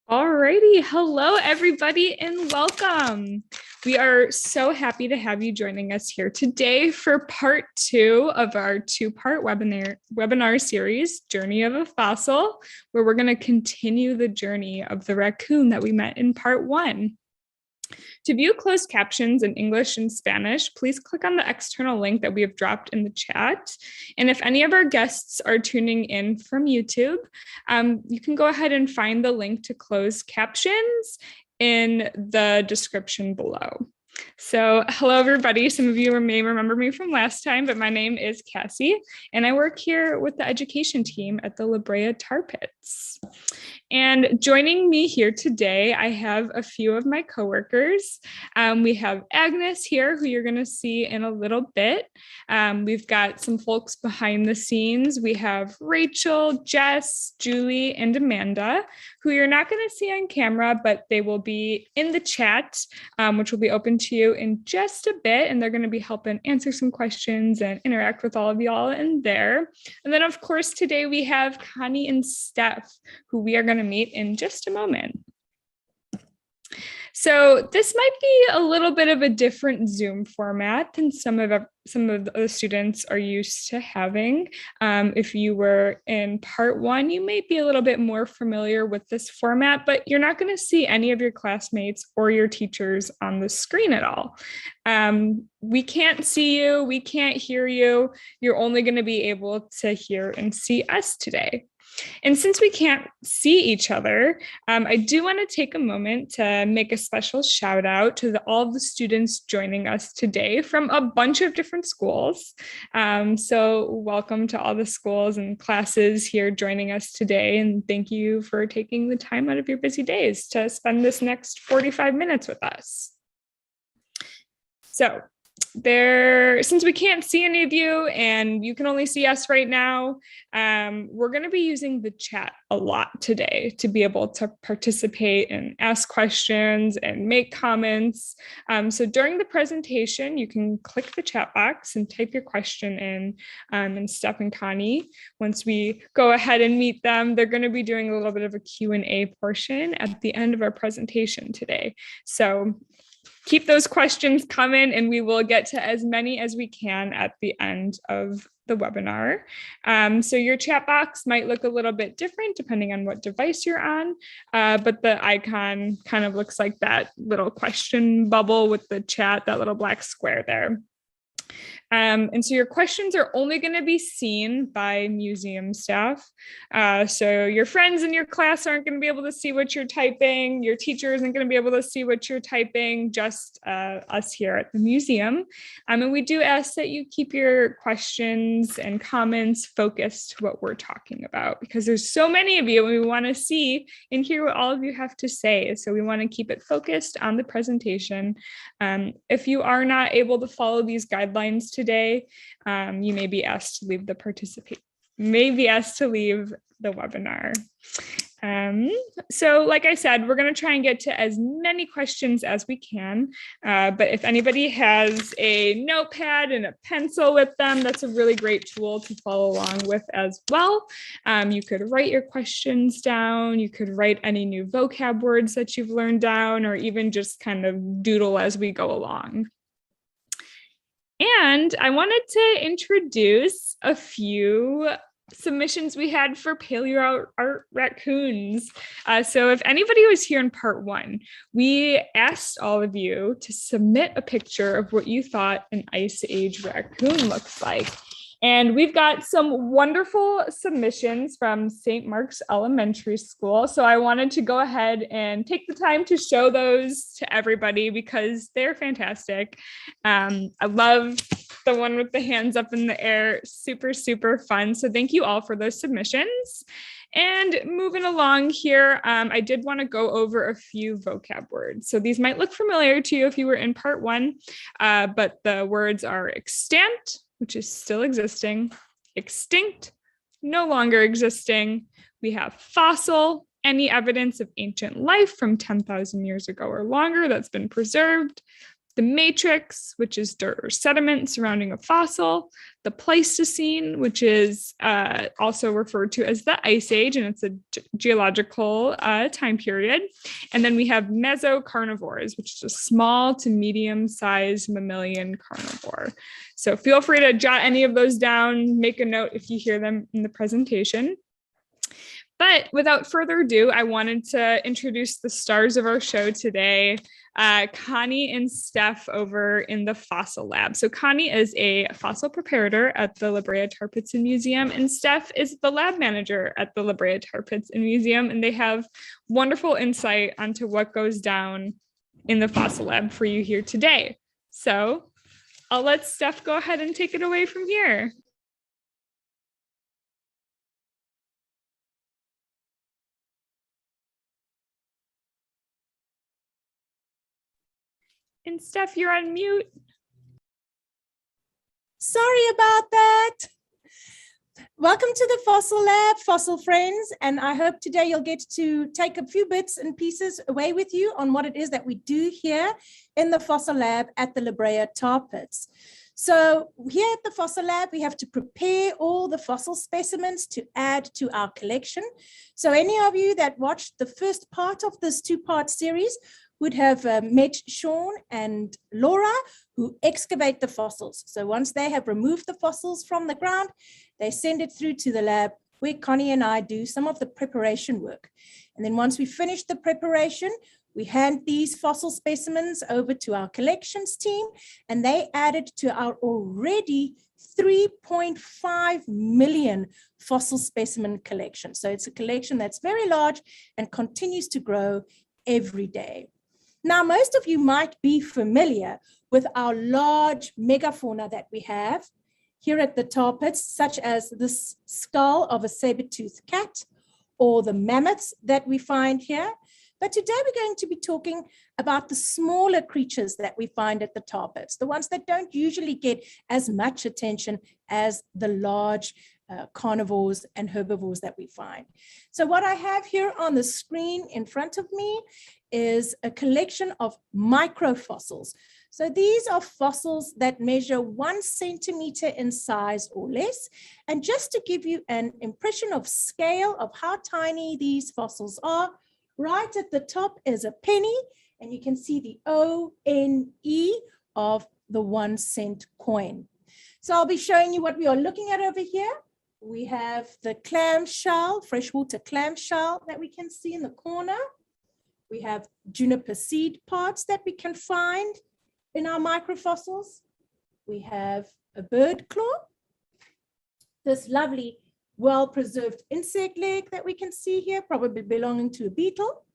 Alrighty, hello everybody and welcome. We are so happy to have you joining us here today for part two of our two-part webinar series, Journey of a Fossil, where we're going to continue the journey of the raccoon that we met in part one. To view closed captions in English and Spanish, please click on the external link that we have dropped in the chat. And if any of our guests are tuning in from YouTube, you can go ahead and find the link to closed captions in the description below. So hello, everybody. Some of you may remember me from last time, but my name is Cassie, and I work here with the education team at the Brea Tar Pits. And joining me here today, I have a few of my coworkers. We have Agnes here, who you're going to see in a little bit. We've got some folks behind the scenes. We have Rachel, Jess, Julie, and Amanda, who you're not going to see on camera, but they will be in the chat, which will be open to you in just a bit. And they're going to be helping answer some questions and interact with all of y'all in there. And then, of course, today we have Connie and Steph, who we are going to meet in just a moment. So this might be a little bit of a different Zoom format than some of the students are used to having. If you were in part one, you may be a little bit more familiar with this format, but you're not going to see any of your classmates or your teachers on the screen at all. We can't see you, we can't hear you. You're only going to be able to hear and see us today. And since we can't see each other, I do want to take a moment to make a special shout out to all of the students joining us today from a bunch of different schools. So welcome to all the schools and classes here joining us today. And thank you for taking the time out of your busy days to spend this next 45 minutes with us. So since we can't see any of you and you can only see us right now, we're going to be using the chat a lot today to be able to participate and ask questions and make comments. So during the presentation, you can click the chat box and type your question in, and Steph and Connie, once we go ahead and meet them, they're going to be doing a little bit of a Q&A portion at the end of our presentation today. So keep those questions coming and we will get to as many as we can at the end of the webinar. So your chat box might look a little bit different depending on what device you're on, but the icon kind of looks like that little question bubble with the chat, that little black square there. And so your questions are only going to be seen by museum staff. So your friends in your class aren't going to be able to see what you're typing. Your teacher isn't going to be able to see what you're typing, just us here at the museum. And we do ask that you keep your questions and comments focused to what we're talking about, because there's so many of you and we want to see and hear what all of you have to say. So we want to keep it focused on the presentation. If you are not able to follow these guidelines today, you may be asked to leave the webinar. So like I said, we're going to try and get to as many questions as we can, but if anybody has a notepad and a pencil with them, that's a really great tool to follow along with as well. You could write your questions down, you could write any new vocab words that you've learned down, or even just kind of doodle as we go along. And I wanted to introduce a few submissions we had for paleo art raccoons. So if anybody was here in part one, we asked all of you to submit a picture of what you thought an Ice Age raccoon looks like. And we've got some wonderful submissions from St. Mark's Elementary School. So I wanted to go ahead and take the time to show those to everybody because they're fantastic. I love the one with the hands up in the air, super, super fun. So thank you all for those submissions. And moving along here, I did want to go over a few vocab words. So these might look familiar to you if you were in part one, but the words are extant, which is still existing, extinct, no longer existing. We have fossil, any evidence of ancient life from 10,000 years ago or longer that's been preserved. the matrix, which is dirt or sediment surrounding a fossil, the Pleistocene, which is also referred to as the Ice Age, and it's a geological time period. And then we have mesocarnivores, which is a small to medium-sized mammalian carnivore. So feel free to jot any of those down, make a note if you hear them in the presentation. But without further ado, I wanted to introduce the stars of our show today, Connie and Steph over in the fossil lab. So Connie is a fossil preparator at the Brea Tar Pits and Museum, and Steph is the lab manager at the Brea Tar Pits and Museum, and they have wonderful insight onto what goes down in the fossil lab for you here today. So I'll let Steph go ahead and take it away from here. And Steph, you're on mute. Sorry about that. Welcome to the Fossil Lab, fossil friends, and I hope today you'll get to take a few bits and pieces away with you on what it is that we do here in the Fossil Lab at the Brea Tar Pits. So here at the Fossil Lab, we have to prepare all the fossil specimens to add to our collection. So any of you that watched the first part of this two-part series would have met Sean and Laura, who excavate the fossils. So once they have removed the fossils from the ground, they send it through to the lab where Connie and I do some of the preparation work. And then once we finish the preparation, we hand these fossil specimens over to our collections team, and they add it to our already 3.5 million fossil specimen collection. So it's a collection that's very large and continues to grow every day. Now, most of you might be familiar with our large megafauna that we have here at the tar pits, such as this skull of a saber-toothed cat or the mammoths that we find here. But today we're going to be talking about the smaller creatures that we find at the tar pits, the ones that don't usually get as much attention as the large carnivores and herbivores that we find. So what I have here on the screen in front of me is a collection of microfossils. So these are fossils that measure 1 centimeter in size or less. And just to give you an impression of scale of how tiny these fossils are, right at the top is a penny, and you can see the O-N-E of the 1 cent coin. So I'll be showing you what we are looking at over here. We have the clam shell, freshwater clam shell that we can see in the corner. We have juniper seed pods that we can find in our microfossils. We have a bird claw, this lovely well-preserved insect leg that we can see here, probably belonging to a beetle.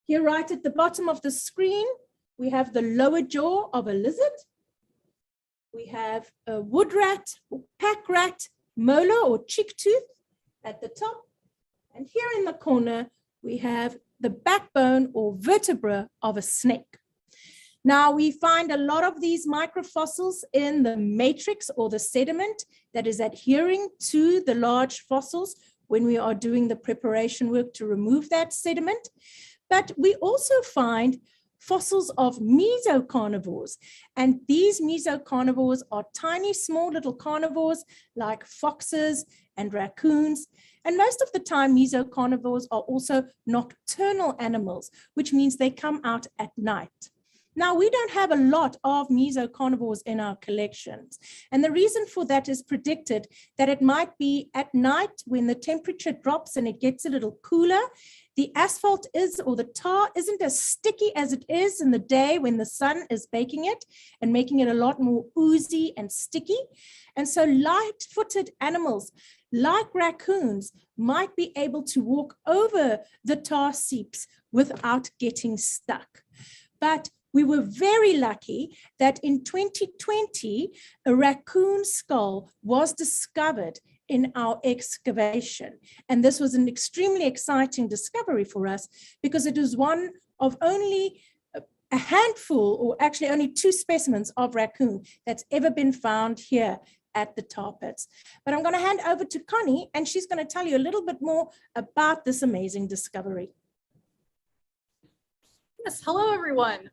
Here right at the bottom of the screen, we have the lower jaw of a lizard. We have a wood rat or pack rat molar or cheek tooth at the top. And here in the corner, we have the backbone or vertebra of a snake. Now, we find a lot of these microfossils in the matrix or the sediment that is adhering to the large fossils when we are doing the preparation work to remove that sediment. But we also find fossils of mesocarnivores. And these mesocarnivores are tiny, small little carnivores like foxes and raccoons. And most of the time, mesocarnivores are also nocturnal animals, which means they come out at night. Now, we don't have a lot of mesocarnivores in our collections. And the reason for that is predicted that it might be at night when the temperature drops and it gets a little cooler. The asphalt is, or the tar isn't as sticky as it is in the day when the sun is baking it and making it a lot more oozy and sticky. And so light-footed animals like raccoons might be able to walk over the tar seeps without getting stuck. But we were very lucky that in 2020, a raccoon skull was discovered in our excavation. And this was an extremely exciting discovery for us because it was one of only a handful, or actually only 2 specimens of raccoon that's ever been found here at the tar pits. But I'm going to hand over to Connie, and she's going to tell you a little bit more about this amazing discovery. Yes, hello everyone.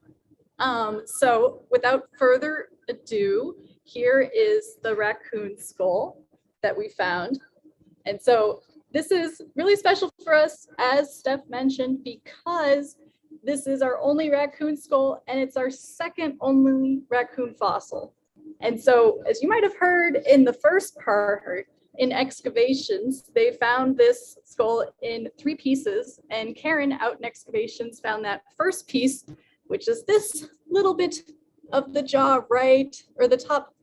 So without further ado, here is the raccoon skull that we found. And so this is really special for us, as Steph mentioned, because this is our only raccoon skull and it's our second only raccoon fossil. And so, as you might have heard in the first part, in excavations, they found this skull in 3 pieces, and Karen out in excavations found that first piece, which is this little bit of the jaw right, or the top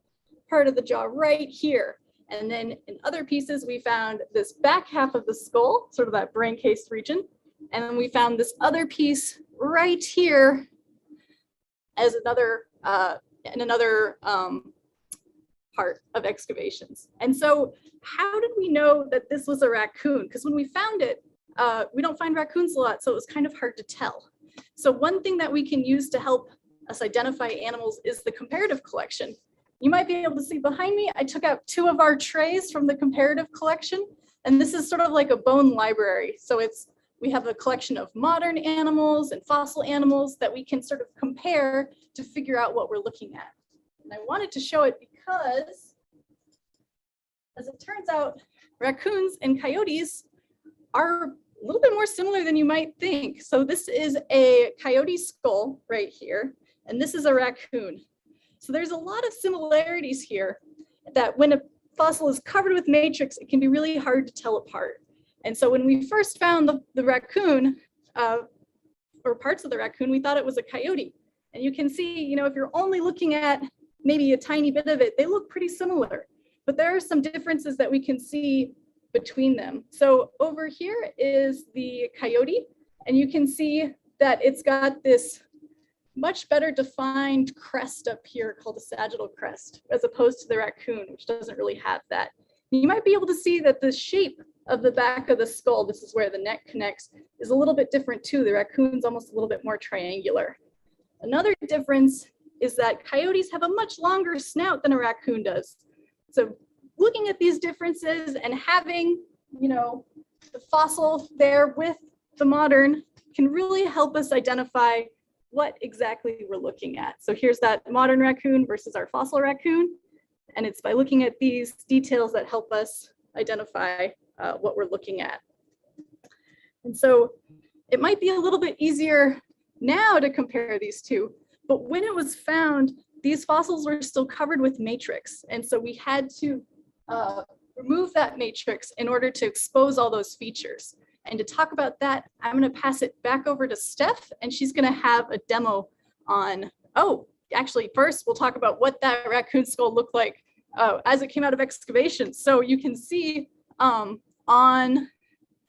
part of the jaw right here. And then in other pieces, we found this back half of the skull, sort of that brain case region. And then we found this other piece right here as another part of excavations. And so how did we know that this was a raccoon? Because when we found it, we don't find raccoons a lot, so it was kind of hard to tell. So one thing that we can use to help us identify animals is the comparative collection. You might be able to see behind me, I took out 2 of our trays from the comparative collection, and this is sort of like a bone library. So we have a collection of modern animals and fossil animals that we can sort of compare to figure out what we're looking at. And I wanted to show it because, as it turns out, raccoons and coyotes are a little bit more similar than you might think. So this is a coyote skull right here, and this is a raccoon. So there's a lot of similarities here that when a fossil is covered with matrix, it can be really hard to tell apart. And so when we first found the raccoon, or parts of the raccoon, we thought it was a coyote. And you can see, if you're only looking at maybe a tiny bit of it, they look pretty similar. But there are some differences that we can see between them. So over here is the coyote, and you can see that it's got this much better defined crest up here called a sagittal crest, as opposed to the raccoon, which doesn't really have that. You might be able to see that the shape of the back of the skull, this is where the neck connects, is a little bit different too. The raccoon's almost a little bit more triangular. Another difference is that coyotes have a much longer snout than a raccoon does. So looking at these differences and having, the fossil there with the modern can really help us identify what exactly we're looking at. So here's that modern raccoon versus our fossil raccoon. And it's by looking at these details that help us identify what we're looking at. And so it might be a little bit easier now to compare these two, but when it was found, these fossils were still covered with matrix. And so we had to remove that matrix in order to expose all those features. And to talk about that, I'm going to pass it back over to Steph, and she's going to have a demo on, actually, first we'll talk about what that raccoon skull looked like as it came out of excavation. So you can see on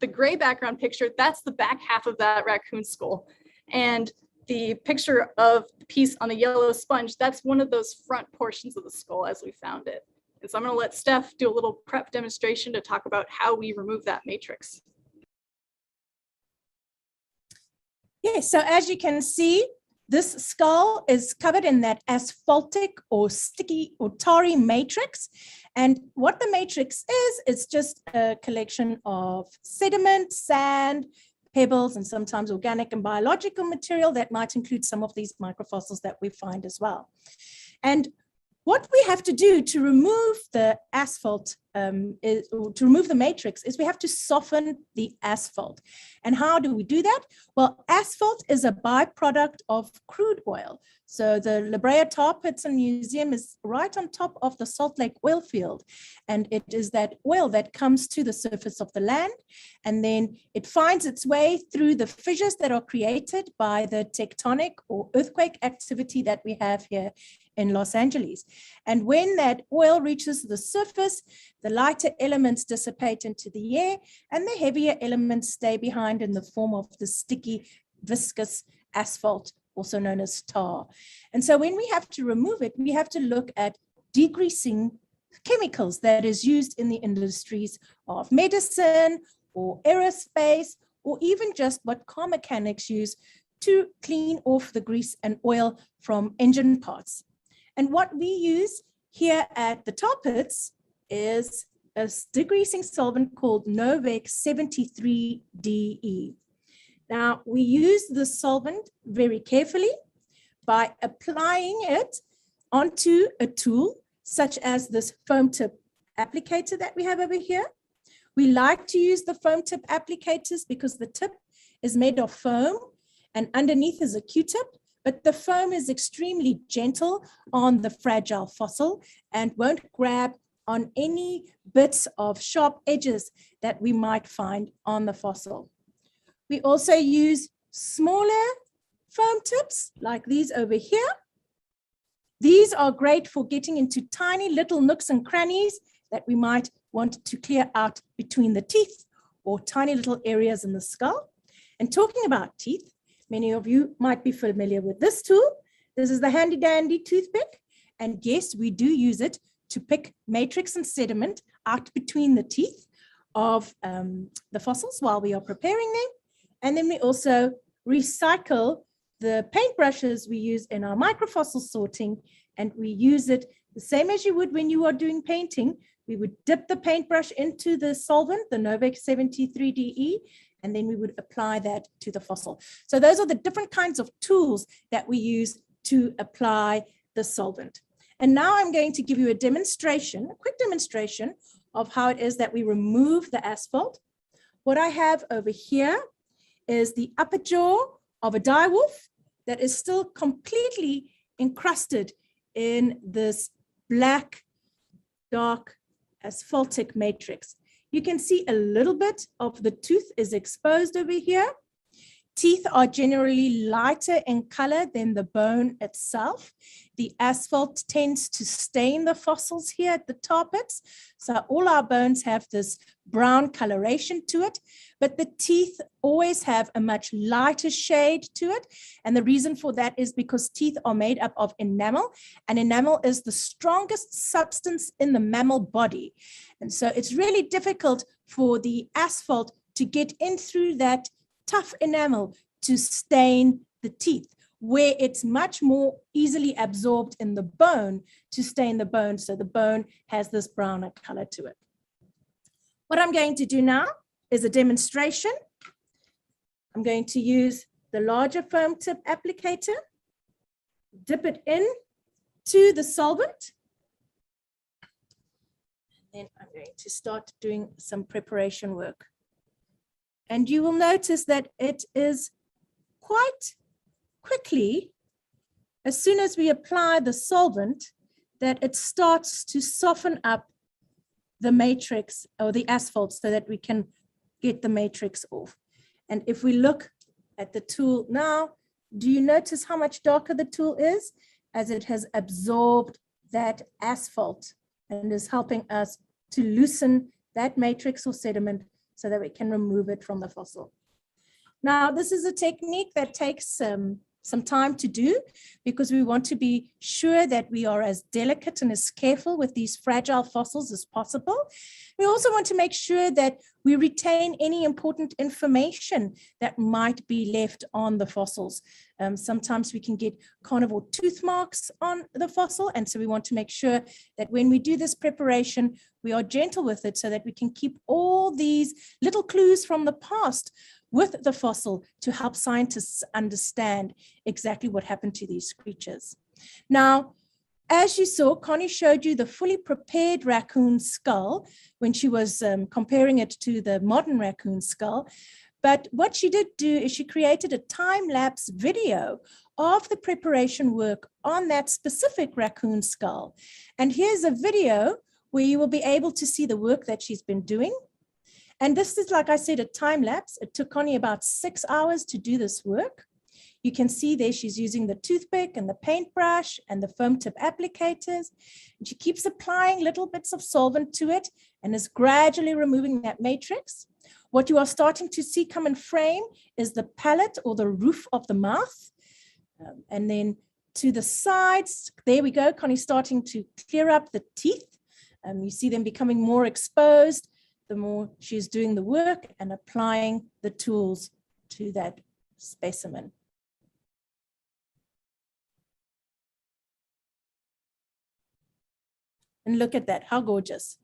the gray background picture, that's the back half of that raccoon skull. And the picture of the piece on the yellow sponge, that's one of those front portions of the skull as we found it. And so I'm going to let Steph do a little prep demonstration to talk about how we remove that matrix. Yes, so as you can see, this skull is covered in that asphaltic or sticky or tarry matrix. And what the matrix is, it's just a collection of sediment, sand, pebbles, and sometimes organic and biological material that might include some of these microfossils that we find as well. And what we have to do to remove the asphalt, to remove the matrix, is we have to soften the asphalt. And how do we do that? Well, asphalt is a byproduct of crude oil. So the Brea Tar Pits Museum is right on top of the Salt Lake oil field. And it is that oil that comes to the surface of the land, and then it finds its way through the fissures that are created by the tectonic or earthquake activity that we have here in Los Angeles. And when that oil reaches the surface, the lighter elements dissipate into the air and the heavier elements stay behind in the form of the sticky, viscous asphalt, also known as tar. And so when we have to remove it, we have to look at degreasing chemicals that is used in the industries of medicine or aerospace, or even just what car mechanics use to clean off the grease and oil from engine parts. And what we use here at the Tar Pits is a degreasing solvent called Novex 73DE. Now, we use the solvent very carefully, by applying it onto a tool such as this foam tip applicator that we have over here. We like to use the foam tip applicators because the tip is made of foam and underneath is a Q-tip, but the foam is extremely gentle on the fragile fossil and won't grab on any bits of sharp edges that we might find on the fossil. We also use smaller foam tips like these over here. These are great for getting into tiny little nooks and crannies that we might want to clear out between the teeth or tiny little areas in the skull. And talking about teeth, many of you might be familiar with this tool. This is the handy dandy toothpick. And yes, we do use it to pick matrix and sediment out between the teeth of the fossils while we are preparing them. And then we also recycle the paintbrushes we use in our microfossil sorting, and we use it the same as you would when you are doing painting. We would dip the paintbrush into the solvent, the Novex 73DE, and then we would apply that to the fossil. So those are the different kinds of tools that we use to apply the solvent. And now I'm going to give you a demonstration, a quick demonstration of how it is that we remove the asphalt. What I have over here is the upper jaw of a direwolf that is still completely encrusted in this black, dark, asphaltic matrix. You can see a little bit of the tooth is exposed over here. Teeth are generally lighter in color than the bone itself. The asphalt tends to stain the fossils here at the tar pits. So all our bones have this brown coloration to it, but the teeth always have a much lighter shade to it. And the reason for that is because teeth are made up of enamel, and enamel is the strongest substance in the mammal body. And so it's really difficult for the asphalt to get in through that tough enamel to stain the teeth, where it's much more easily absorbed in the bone to stain the bone, so the bone has this browner color to it. What I'm going to do now is a demonstration. I'm going to use the larger foam tip applicator, dip it in to the solvent, and then I'm going to start doing some preparation work. And you will notice that it is quite quickly, as soon as we apply the solvent, that it starts to soften up the matrix or the asphalt so that we can get the matrix off. And if we look at the tool now, do you notice how much darker the tool is as it has absorbed that asphalt and is helping us to loosen that matrix or sediment so that we can remove it from the fossil. Now, this is a technique that takes some time to do because we want to be sure that we are as delicate and as careful with these fragile fossils as possible. We also want to make sure that we retain any important information that might be left on the fossils. Sometimes we can get carnivore tooth marks on the fossil, and so we want to make sure that when we do this preparation, we are gentle with it so that we can keep all these little clues from the past with the fossil to help scientists understand exactly what happened to these creatures. Now, as you saw, Connie showed you the fully prepared raccoon skull when she was comparing it to the modern raccoon skull. But what she did do is she created a time-lapse video of the preparation work on that specific raccoon skull. And here's a video where you will be able to see the work that she's been doing. And this is, like I said, a time lapse. It took Connie about 6 hours to do this work. You can see there she's using the toothpick and the paintbrush and the foam tip applicators. And she keeps applying little bits of solvent to it and is gradually removing that matrix. What you are starting to see come in frame is the palate or the roof of the mouth. And then to the sides, there we go. Connie's starting to clear up the teeth. You see them becoming more exposed the more she's doing the work and applying the tools to that specimen. And look at that, how gorgeous.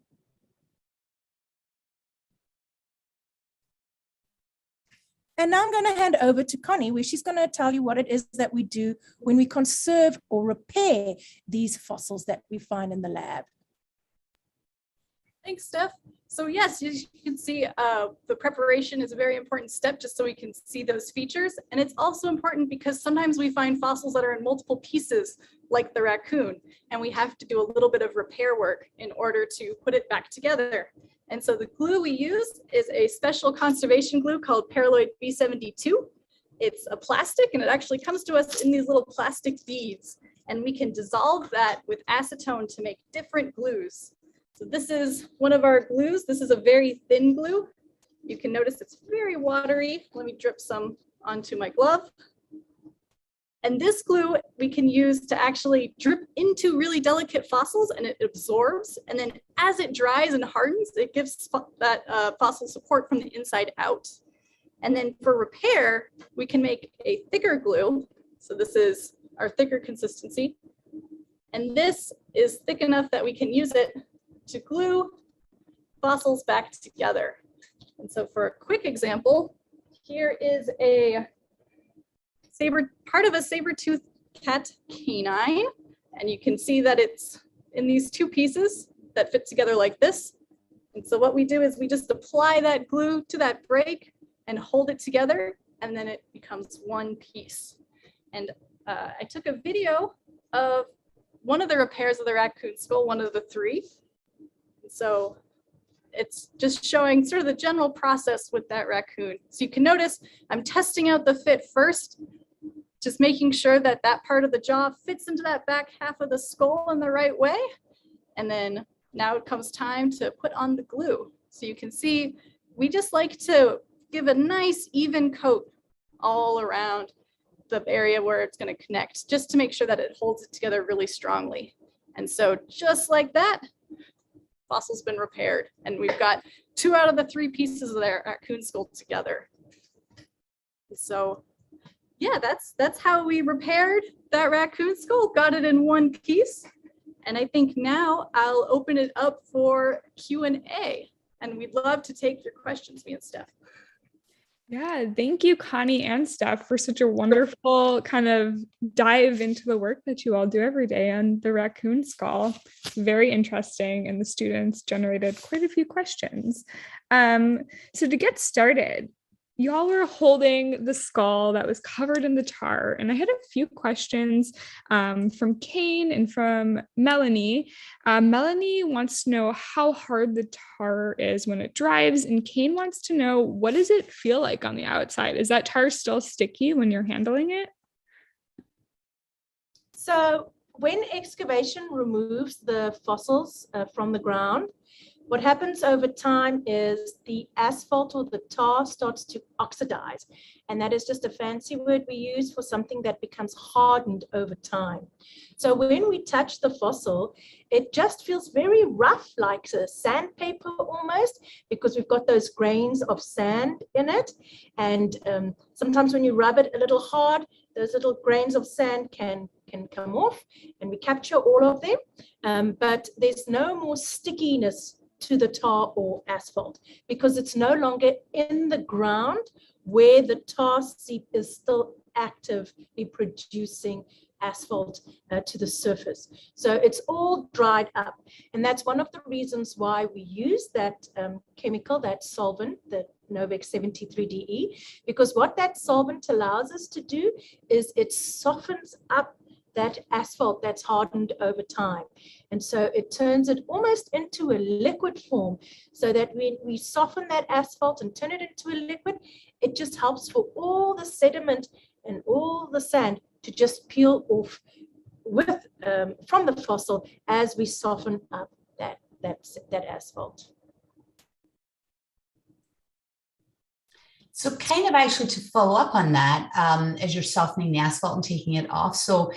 And now I'm going to hand over to Connie, where she's going to tell you what it is that we do when we conserve or repair these fossils that we find in the lab. Thanks, Steph. So yes, you can see the preparation is a very important step just so we can see those features. And it's also important because sometimes we find fossils that are in multiple pieces, like the raccoon, and we have to do a little bit of repair work in order to put it back together. And so the glue we use is a special conservation glue called Paraloid B72. It's a plastic, and it actually comes to us in these little plastic beads. And we can dissolve that with acetone to make different glues. So this is one of our glues. This is a very thin glue. You can notice it's very watery. Let me drip some onto my glove. And this glue we can use to actually drip into really delicate fossils, and it absorbs. And then as it dries and hardens, it gives that fossil support from the inside out. And then for repair, we can make a thicker glue. So this is our thicker consistency. And this is thick enough that we can use it to glue fossils back together. And so for a quick example, here is a part of a saber-toothed cat canine. And you can see that it's in these two pieces that fit together like this. And so what we do is we just apply that glue to that break and hold it together, and then it becomes one piece. And I took a video of one of the repairs of the raccoon skull, one of the three. So it's just showing sort of the general process with that raccoon. So you can notice I'm testing out the fit first, just making sure that that part of the jaw fits into that back half of the skull in the right way. And then now it comes time to put on the glue. So you can see we just like to give a nice even coat all around the area where it's going to connect, just to make sure that it holds it together really strongly. And so just like that, fossil's been repaired, and we've got 2 out of the 3 pieces of their raccoon skull together. So yeah, that's how we repaired that raccoon skull, got it in one piece. And I think now I'll open it up for Q&A, and we'd love to take your questions, me and Steph. Yeah, thank you, Connie and Steph, for such a wonderful kind of dive into the work that you all do every day on the raccoon skull. It's very interesting, and the students generated quite a few questions. So to get started, y'all were holding the skull that was covered in the tar, and I had a few questions from Kane and from Melanie. Melanie wants to know how hard the tar is when it dries, and Kane wants to know, what does it feel like on the outside? Is that tar still sticky when you're handling it? So when excavation removes the fossils from the ground, what happens over time is the asphalt or the tar starts to oxidize. And that is just a fancy word we use for something that becomes hardened over time. So when we touch the fossil, it just feels very rough, like a sandpaper almost, because we've got those grains of sand in it. And sometimes when you rub it a little hard, those little grains of sand can come off, and we capture all of them. But there's no more stickiness to the tar or asphalt, because it's no longer in the ground where the tar seep is still actively producing asphalt to the surface. So it's all dried up. And that's one of the reasons why we use that chemical, that solvent, the Novex 73DE, because what that solvent allows us to do is it softens up that asphalt that's hardened over time. And so it turns it almost into a liquid form, so that when we soften that asphalt and turn it into a liquid, it just helps for all the sediment and all the sand to just peel off with from the fossil as we soften up that asphalt. So kind of actually to follow up on that, as you're softening the asphalt and taking it off. So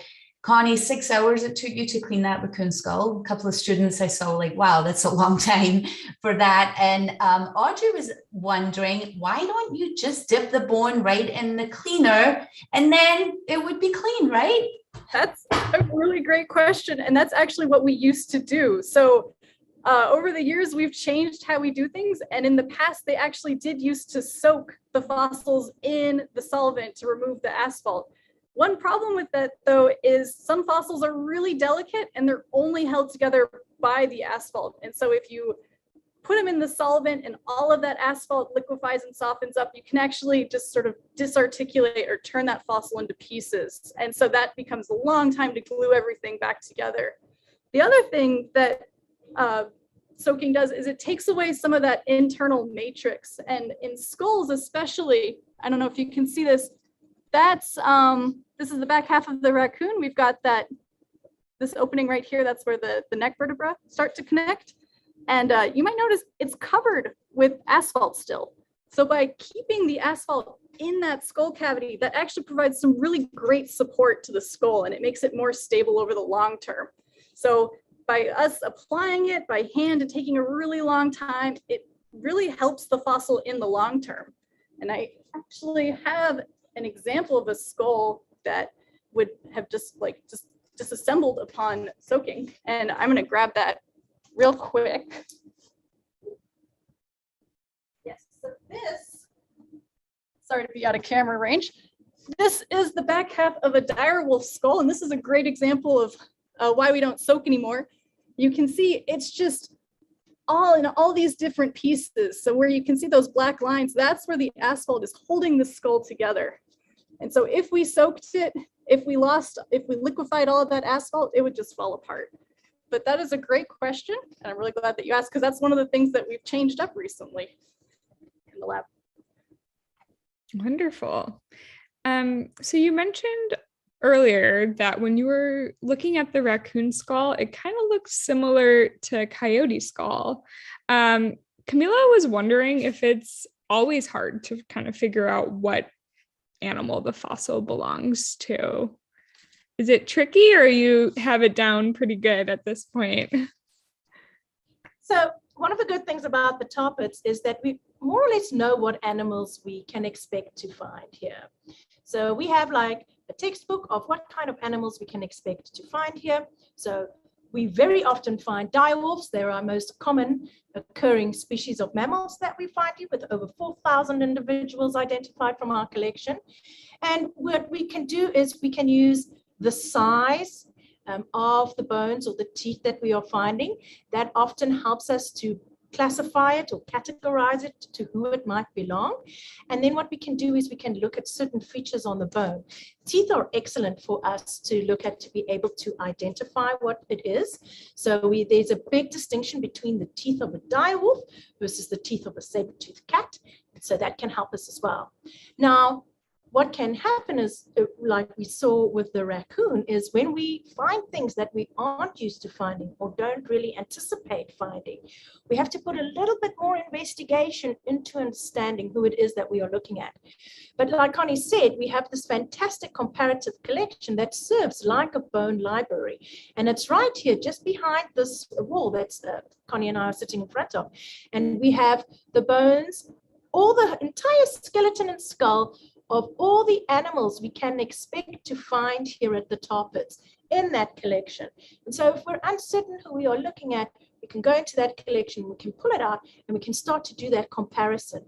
Connie, 6 hours it took you to clean that raccoon skull. A couple of students I saw like, wow, that's a long time for that. And Audrey was wondering, why don't you just dip the bone right in the cleaner and then it would be clean, right? That's a really great question. And that's actually what we used to do. So over the years, we've changed how we do things. And in the past, they actually did used to soak the fossils in the solvent to remove the asphalt. One problem with that, though, is some fossils are really delicate and they're only held together by the asphalt. And so if you put them in the solvent and all of that asphalt liquefies and softens up, you can actually just sort of disarticulate or turn that fossil into pieces. And so that becomes a long time to glue everything back together. The other thing that soaking does is it takes away some of that internal matrix. And in skulls especially, I don't know if you can see this, that's, this is the back half of the raccoon. We've got this opening right here, that's where the neck vertebra start to connect. And you might notice it's covered with asphalt still. So by keeping the asphalt in that skull cavity, that actually provides some really great support to the skull, and it makes it more stable over the long term. So by us applying it by hand and taking a really long time, it really helps the fossil in the long term. And I actually have an example of a skull that would have just disassembled upon soaking. And I'm gonna grab that real quick. Yes, so this, sorry to be out of camera range. This is the back half of a dire wolf skull, and this is a great example of why we don't soak anymore. You can see it's just all in all these different pieces. So where you can see those black lines, that's where the asphalt is holding the skull together. And so if we soaked it, if we liquefied all of that asphalt, it would just fall apart. But that is a great question, and I'm really glad that you asked, because that's one of the things that we've changed up recently in the lab. Wonderful. So you mentioned earlier that when you were looking at the raccoon skull, it kind of looks similar to coyote skull. Camila was wondering if it's always hard to kind of figure out what animal the fossil belongs to. Is it tricky, or you have it down pretty good at this point? So one of the good things about the tar pits is that we more or less know what animals we can expect to find here. So we have like a textbook of what kind of animals we can expect to find here. So we very often find dire wolves. They're our most common occurring species of mammals that we find here, with over 4,000 individuals identified from our collection. And what we can do is we can use the size of the bones or the teeth that we are finding. That often helps us to classify it or categorize it to who it might belong. And then what we can do is we can look at certain features on the bone. Teeth are excellent for us to look at, to be able to identify what it is. So there's a big distinction between the teeth of a dire wolf versus the teeth of a saber-toothed cat. So that can help us as well. Now, what can happen is, like we saw with the raccoon, is when we find things that we aren't used to finding or don't really anticipate finding, we have to put a little bit more investigation into understanding who it is that we are looking at. But like Connie said, we have this fantastic comparative collection that serves like a bone library. And it's right here, just behind this wall that's Connie and I are sitting in front of. And we have the bones, all the entire skeleton and skull of all the animals we can expect to find here at the tar pits in that collection. And so if we're uncertain who we are looking at, we can go into that collection, we can pull it out, and we can start to do that comparison.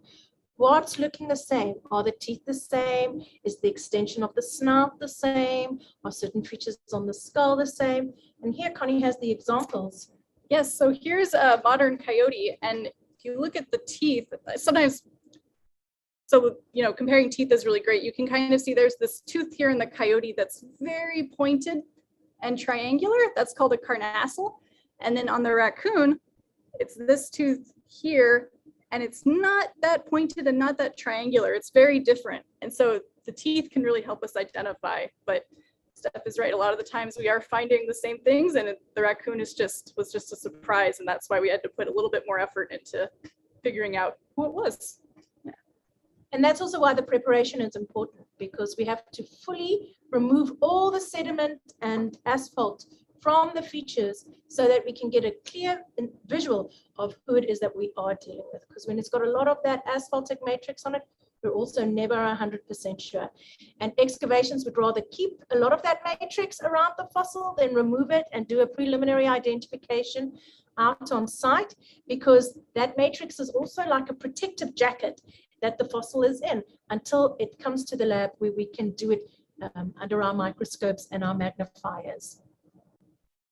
What's looking the same? Are the teeth the same? Is the extension of the snout the same? Are certain features on the skull the same? And here Connie has the examples. Yes, so here's a modern coyote, and if you look at the teeth, sometimes, so, comparing teeth is really great. You can kind of see there's this tooth here in the coyote that's very pointed and triangular. That's called a carnassial. And then on the raccoon, it's this tooth here, and it's not that pointed and not that triangular. It's very different. And so the teeth can really help us identify. But Steph is right. A lot of the times we are finding the same things, and the raccoon was just a surprise. And that's why we had to put a little bit more effort into figuring out who it was. And that's also why the preparation is important, because we have to fully remove all the sediment and asphalt from the features so that we can get a clear visual of who it is that we are dealing with. Because when it's got a lot of that asphaltic matrix on it, we're also never 100% sure. And excavations would rather keep a lot of that matrix around the fossil than remove it and do a preliminary identification out on site, because that matrix is also like a protective jacket that the fossil is in until it comes to the lab where we can do it under our microscopes and our magnifiers.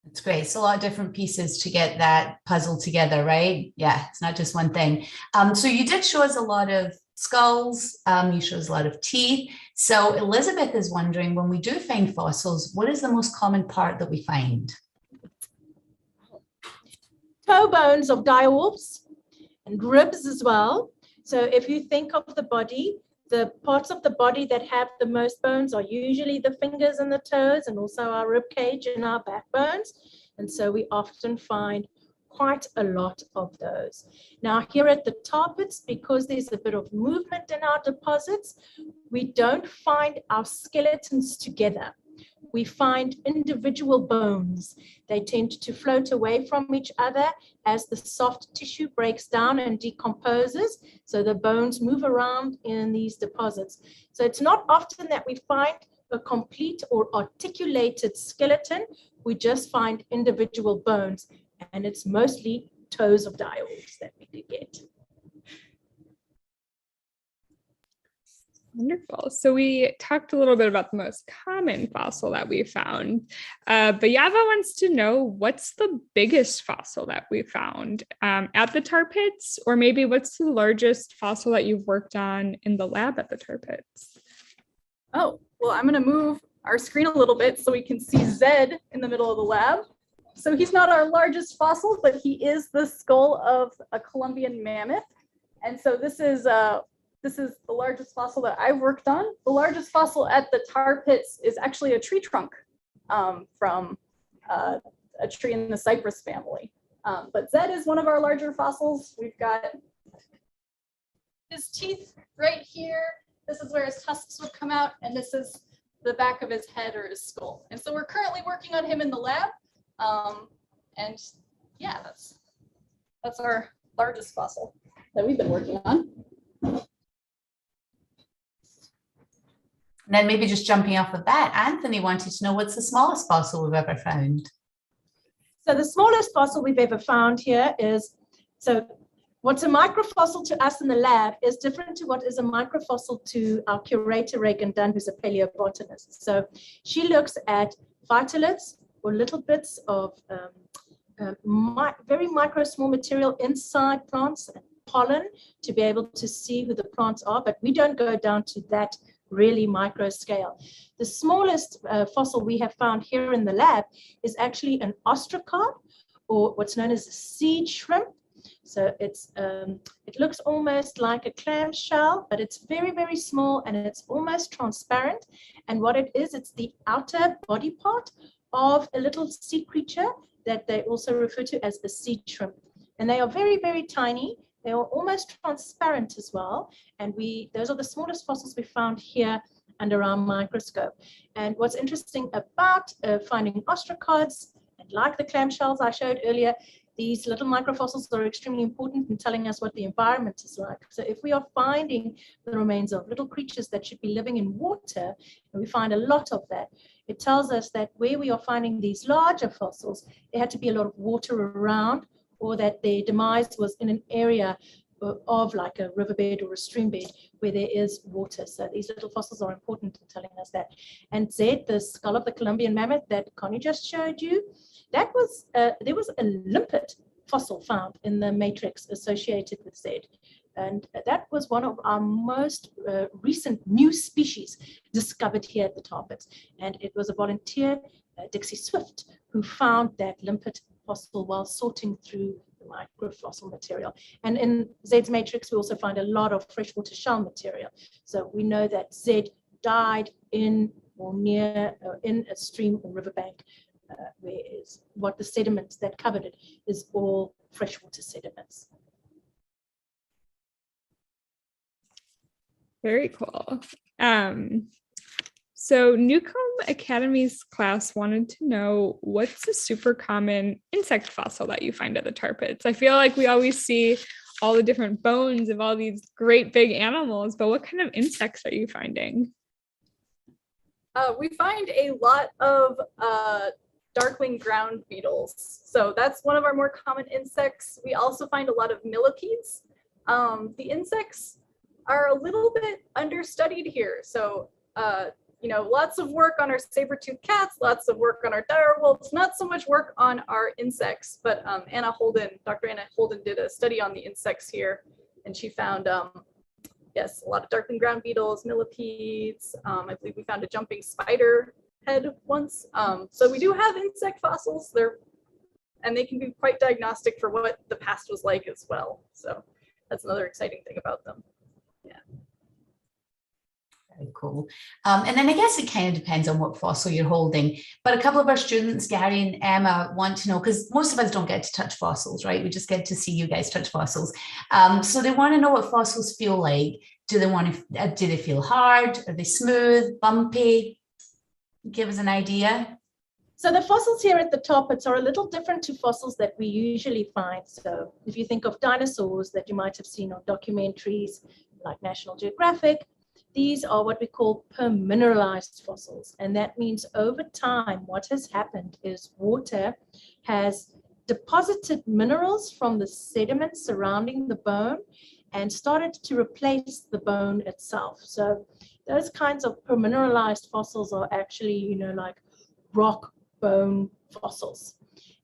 That's great. It's a lot of different pieces to get that puzzle together, right? Yeah, it's not just one thing. So you did show us a lot of skulls, you showed us a lot of teeth. So Elizabeth is wondering, when we do find fossils, what is the most common part that we find? Toe bones of direwolves and ribs as well. So if you think of the body, the parts of the body that have the most bones are usually the fingers and the toes, and also our rib cage and our backbones. And so we often find quite a lot of those. Now here at the Tar Pits, because there's a bit of movement in our deposits, we don't find our skeletons together. We find individual bones. They tend to float away from each other as the soft tissue breaks down and decomposes. So the bones move around in these deposits. So it's not often that we find a complete or articulated skeleton. We just find individual bones, and it's mostly toes of direwolves that we could get. Wonderful. So we talked a little bit about the most common fossil that we found, but Yava wants to know, what's the biggest fossil that we found at the Tar Pits, or maybe what's the largest fossil that you've worked on in the lab at the Tar Pits? Oh, well, I'm going to move our screen a little bit so we can see Zed in the middle of the lab. So he's not our largest fossil, but he is the skull of a Columbian mammoth. And so this is the largest fossil that I've worked on. The largest fossil at the Tar Pits is actually a tree trunk from a tree in the cypress family. But Zed is one of our larger fossils. We've got his teeth right here. This is where his tusks would come out, and this is the back of his head or his skull. And so we're currently working on him in the lab. And yeah, that's our largest fossil that we've been working on. And then maybe just jumping off of that, Anthony wanted to know, what's the smallest fossil we've ever found? So the smallest fossil we've ever found here is, so what's a microfossil to us in the lab is different to what is a microfossil to our curator, Reagan Dunn, who's a paleobotanist. So she looks at phytoliths, or little bits of very micro small material inside plants and pollen to be able to see who the plants are, but we don't go down to that really micro scale. The smallest fossil we have found here in the lab is actually an ostracod, or what's known as a seed shrimp. So it's it looks almost like a clam shell, but it's very, very small, and it's almost transparent. And what it is, it's the outer body part of a little sea creature that they also refer to as a seed shrimp. And they are very, very tiny. They are almost transparent as well. And those are the smallest fossils we found here under our microscope. And what's interesting about finding ostracods, and like the clamshells I showed earlier, these little microfossils are extremely important in telling us what the environment is like. So if we are finding the remains of little creatures that should be living in water, and we find a lot of that, it tells us that where we are finding these larger fossils, there had to be a lot of water around, or that their demise was in an area of like a riverbed or a stream bed where there is water. So these little fossils are important in telling us that. And Zed, the skull of the Columbian mammoth that Connie just showed you, that was there was a limpet fossil found in the matrix associated with Zed. And that was one of our most recent new species discovered here at the Tar Pits. And it was a volunteer, Dixie Swift, who found that limpet fossil while sorting through the microfossil material. And in Zed's matrix, we also find a lot of freshwater shell material. So we know that Zed died in or near in a stream or riverbank, where is what the sediments that covered it is all freshwater sediments. Very cool. So Newcomb Academy's class wanted to know, what's the super common insect fossil that you find at the Tar Pits? I feel like we always see all the different bones of all these great big animals, but what kind of insects are you finding? We find a lot of darkling ground beetles. So that's one of our more common insects. We also find a lot of millipedes. The insects are a little bit understudied here. So, you know, lots of work on our saber-toothed cats, lots of work on our dire wolves, not so much work on our insects, but Dr. Anna Holden did a study on the insects here, and she found, yes, a lot of darkling ground beetles, millipedes. I believe we found a jumping spider head once. So we do have insect fossils there, and they can be quite diagnostic for what the past was like as well. So that's another exciting thing about them. Yeah. Very cool. And then I guess it kind of depends on what fossil you're holding. But a couple of our students, Gary and Emma, want to know, because most of us don't get to touch fossils, right? We just get to see you guys touch fossils. So they want to know what fossils feel like. Do they feel hard? Are they smooth, bumpy? Give us an idea. So the fossils here at the top, it's are a little different to fossils that we usually find. So if you think of dinosaurs that you might have seen on documentaries like National Geographic, these are what we call permineralized fossils. And that means over time, what has happened is water has deposited minerals from the sediment surrounding the bone and started to replace the bone itself. So those kinds of permineralized fossils are actually, you know, like rock bone fossils.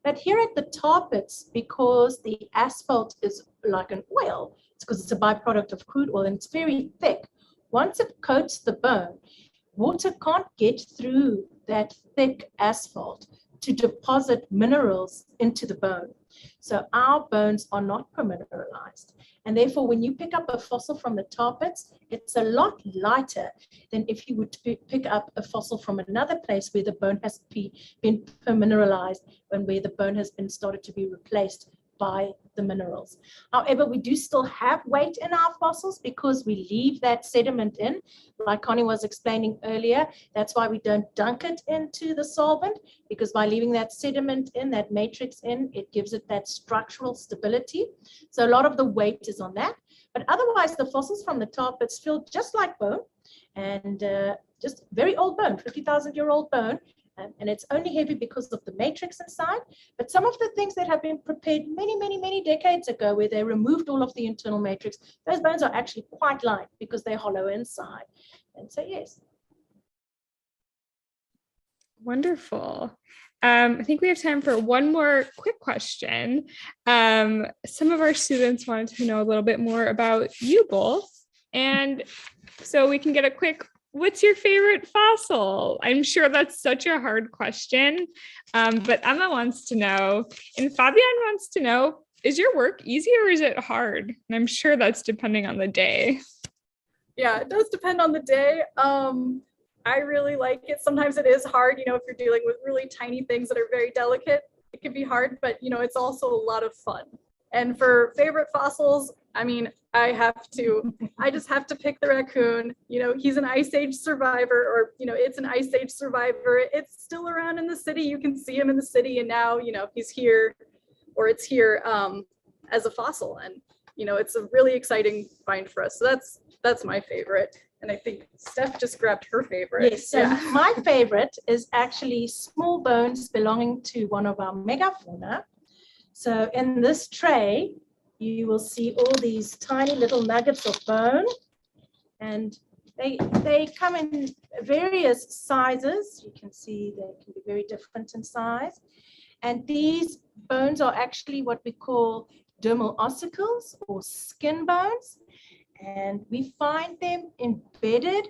But here at the tar pits, because the asphalt is like an oil, it's because it's a byproduct of crude oil and it's very thick. Once it coats the bone, water can't get through that thick asphalt to deposit minerals into the bone. So our bones are not permineralized. And therefore, when you pick up a fossil from the tar pits, it's a lot lighter than if you would pick up a fossil from another place where the bone has been permineralized and where the bone has been started to be replaced by the minerals. However, we do still have weight in our fossils because we leave that sediment in, like Connie was explaining earlier. That's why we don't dunk it into the solvent, because by leaving that sediment in, that matrix in, it gives it that structural stability. So a lot of the weight is on that. But otherwise, the fossils from the tar pits feel just like bone, and just very old bone, 50,000-year-old bone. And it's only heavy because of the matrix inside. But some of the things that have been prepared many decades ago, where they removed all of the internal matrix, those bones are actually quite light because they're hollow inside. And so, yes. Wonderful. I think we have time for one more quick question. Some of our students wanted to know a little bit more about you both. And so we can get a quick, what's your favorite fossil? I'm sure that's such a hard question, but Emma wants to know, and Fabian wants to know, is your work easy or is it hard? And I'm sure that's depending on the day. Yeah, it does depend on the day. I really like it. Sometimes it is hard, you know, if you're dealing with really tiny things that are very delicate, it can be hard, but you know, it's also a lot of fun. And for favorite fossils, I mean, I just have to pick the raccoon. You know, he's an Ice Age survivor, or, you know, it's an Ice Age survivor. It's still around in the city. You can see him in the city, and now, you know, he's here, or it's here as a fossil. And, you know, it's a really exciting find for us. So that's my favorite. And I think Steph just grabbed her favorite. Yes, so my favorite is actually small bones belonging to one of our megafauna. So in this tray, you will see all these tiny little nuggets of bone, and they come in various sizes. You can see they can be very different in size. And these bones are actually what we call dermal ossicles, or skin bones. And we find them embedded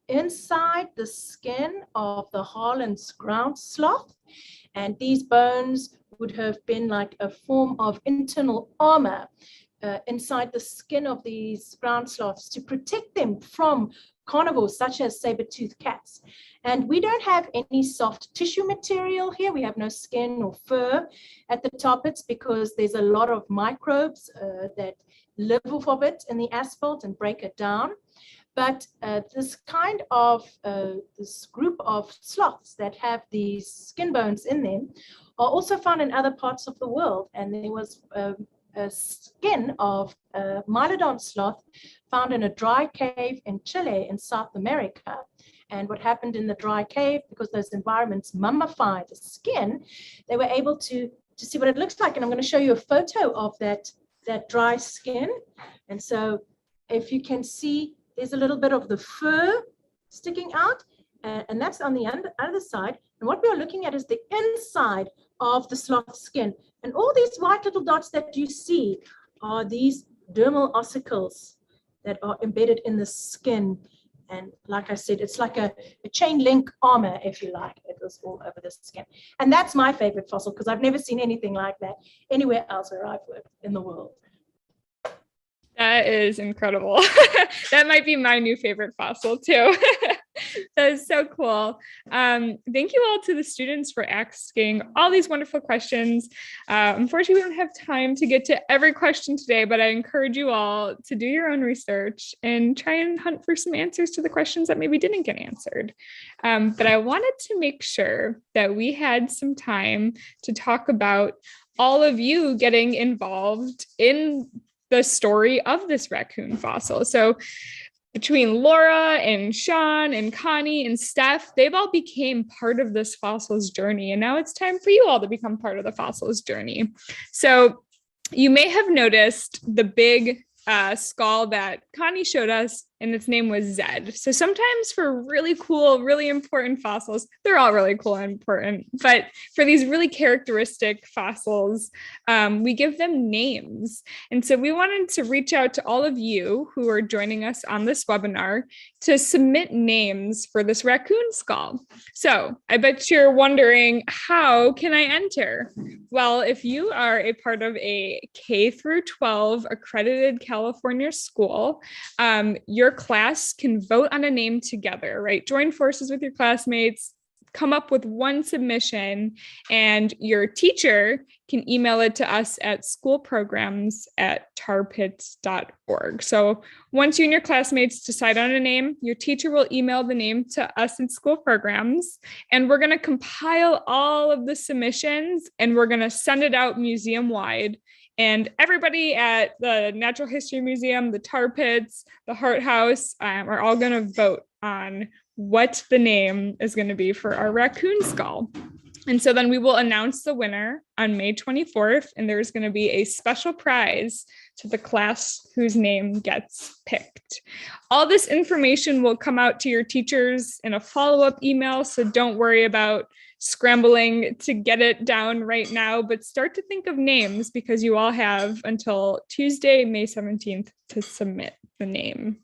inside the skin of the Harlan's ground sloth. And these bones would have been like a form of internal armor inside the skin of these ground sloths to protect them from carnivores such as saber-toothed cats. And we don't have any soft tissue material here. We have no skin or fur at the tar pits because there's a lot of microbes that live off of it in the asphalt and break it down. But this group of sloths that have these skin bones in them are also found in other parts of the world. And there was a skin of a Mylodon sloth found in a dry cave in Chile in South America. And what happened in the dry cave, because those environments mummify the skin, they were able to see what it looks like. And I'm going to show you a photo of that dry skin. And so if you can see, there's a little bit of the fur sticking out, and that's on the other side. And what we are looking at is the inside of the sloth skin. And all these white little dots that you see are these dermal ossicles that are embedded in the skin. And like I said, it's like a chain link armor, if you like. It was all over the skin. And that's my favorite fossil, because I've never seen anything like that anywhere else where I've worked in the world. That is incredible. That might be my new favorite fossil too. That is so cool. Thank you all to the students for asking all these wonderful questions. Unfortunately, we don't have time to get to every question today, but I encourage you all to do your own research and try and hunt for some answers to the questions that maybe didn't get answered. But I wanted to make sure that we had some time to talk about all of you getting involved in the story of this raccoon fossil. So between Laura and Sean and Connie and Steph, they've all became part of this fossil's journey. And now it's time for you all to become part of the fossil's journey. So you may have noticed the big skull that Connie showed us, and its name was Zed. So sometimes for really cool, really important fossils, they're all really cool and important, but for these really characteristic fossils, we give them names. And so we wanted to reach out to all of you who are joining us on this webinar to submit names for this raccoon skull. So I bet you're wondering, how can I enter? Well, if you are a part of a K through 12 accredited California school, your class can vote on a name together, right? Join forces with your classmates, come up with one submission, and your teacher can email it to us at schoolprograms@tarpits.org. So once you and your classmates decide on a name, your teacher will email the name to us in School Programs, and we're going to compile all of the submissions and we're going to send it out museum-wide. And everybody at the Natural History Museum, the Tar Pits, the Hart House are all going to vote on what the name is going to be for our raccoon skull. And so then we will announce the winner on May 24th, and there's going to be a special prize to the class whose name gets picked. All this information will come out to your teachers in a follow-up email, so don't worry about scrambling to get it down right now, but start to think of names, because you all have until Tuesday, May 17th to submit the name.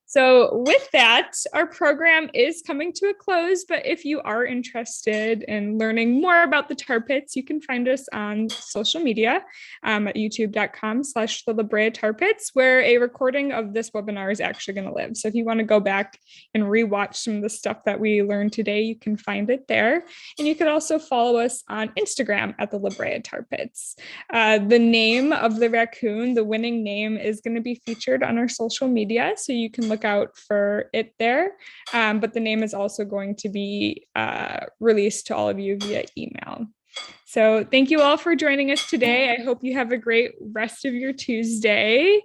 So with that, our program is coming to a close, but if you are interested in learning more about the Tar Pits, you can find us on social media at youtube.com/the Brea Tar Pits, where a recording of this webinar is actually going to live. So if you want to go back and rewatch some of the stuff that we learned today, you can find it there. And you could also follow us on Instagram at the Brea Tar Pits. The name of the raccoon, the winning name, is going to be featured on our social media, so you can look out for it there, but the name is also going to be released to all of you via email. So thank you all for joining us today. I hope you have a great rest of your Tuesday,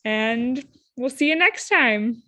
and we'll see you next time.